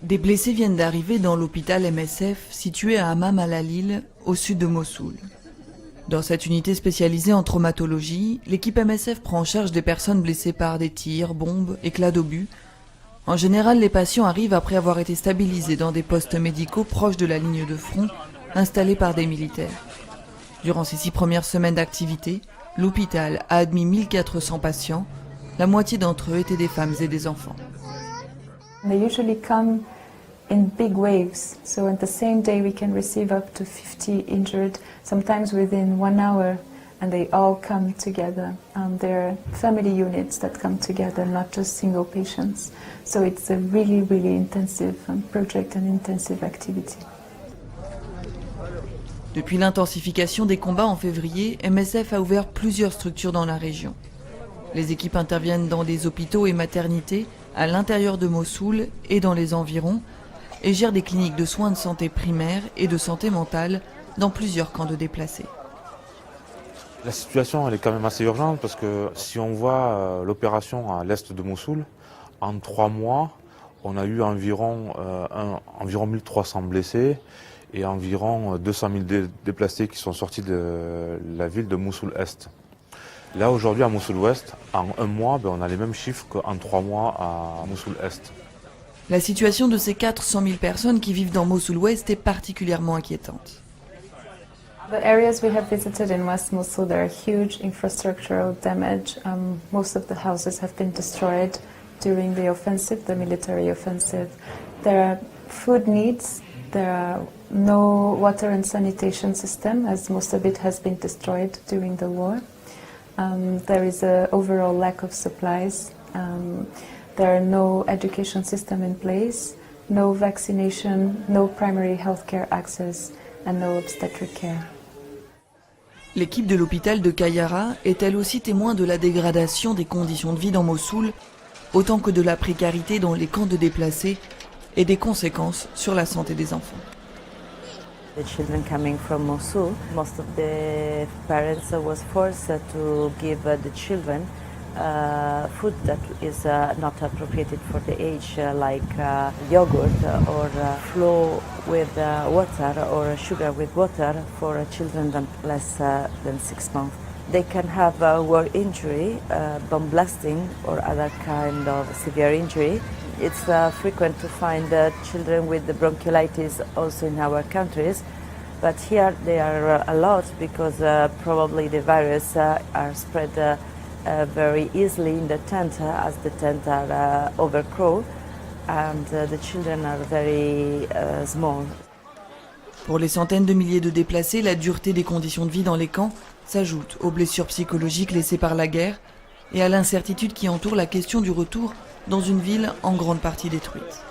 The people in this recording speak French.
Des blessés viennent d'arriver dans l'hôpital MSF situé à Hammam al-Alil, au sud de Mossoul. Dans cette unité spécialisée en traumatologie, l'équipe MSF prend en charge des personnes blessées par des tirs, bombes, éclats d'obus. En général, les patients arrivent après avoir été stabilisés dans des postes médicaux proches de la ligne de front, installés par des militaires. Durant ces 6 premières semaines d'activité, l'hôpital a admis 1400 patients. La moitié d'entre eux étaient des femmes et des enfants. They usually come in big waves, so on the same day we can receive up to 50 injured, sometimes within 1 hour, and they all come together. They're family units that come together, not just single patients. So it's a really, really intensive project and intensive activity. Depuis l'intensification des combats en février, MSF a ouvert plusieurs structures dans la région. Les équipes interviennent dans des hôpitaux et maternités, à l'intérieur de Mossoul et dans les environs, et gèrent des cliniques de soins de santé primaire et de santé mentale dans plusieurs camps de déplacés. La situation elle est quand même assez urgente parce que si on voit l'opération à l'est de Mossoul, en 3 mois, on a eu environ 1300 blessés et environ 200 000 déplacés qui sont sortis de la ville de Mossoul-Est. Là aujourd'hui à Mossoul-Ouest, en 1 mois, on a les mêmes chiffres qu'en 3 mois à Mossoul-Est. La situation de ces 400 000 personnes qui vivent dans Mossoul-Ouest est particulièrement inquiétante. The areas we have visited in West Mosul, there are huge infrastructural damage. Most of the houses have been destroyed during the offensive, the military offensive. There are food needs. There are no water and sanitation system, as most of it has been destroyed during the war. There is an overall lack of supplies. There are no education system in place, no vaccination, no primary healthcare access, and no obstetric care. L'équipe de l'hôpital de Kayara est elle aussi témoin de la dégradation des conditions de vie dans Mossoul, autant que de la précarité dans les camps de déplacés et des conséquences sur la santé des enfants. The children coming from Mosul, most of the parents was forced to give the children food that is not appropriated for the age, like yogurt or flour with water or sugar with water for children less than 6 months. They can have a war injury, bomb blasting or other kind of severe injury. It's frequent to find children with the bronchiolitis also in our countries, but here they are a lot because probably the virus are spread very easily in the tent as the tents are overcrowded and the children are very small. Pour les centaines de milliers de déplacés, la dureté des conditions de vie dans les camps s'ajoute aux blessures psychologiques laissées par la guerre et à l'incertitude qui entoure la question du retour dans une ville en grande partie détruite.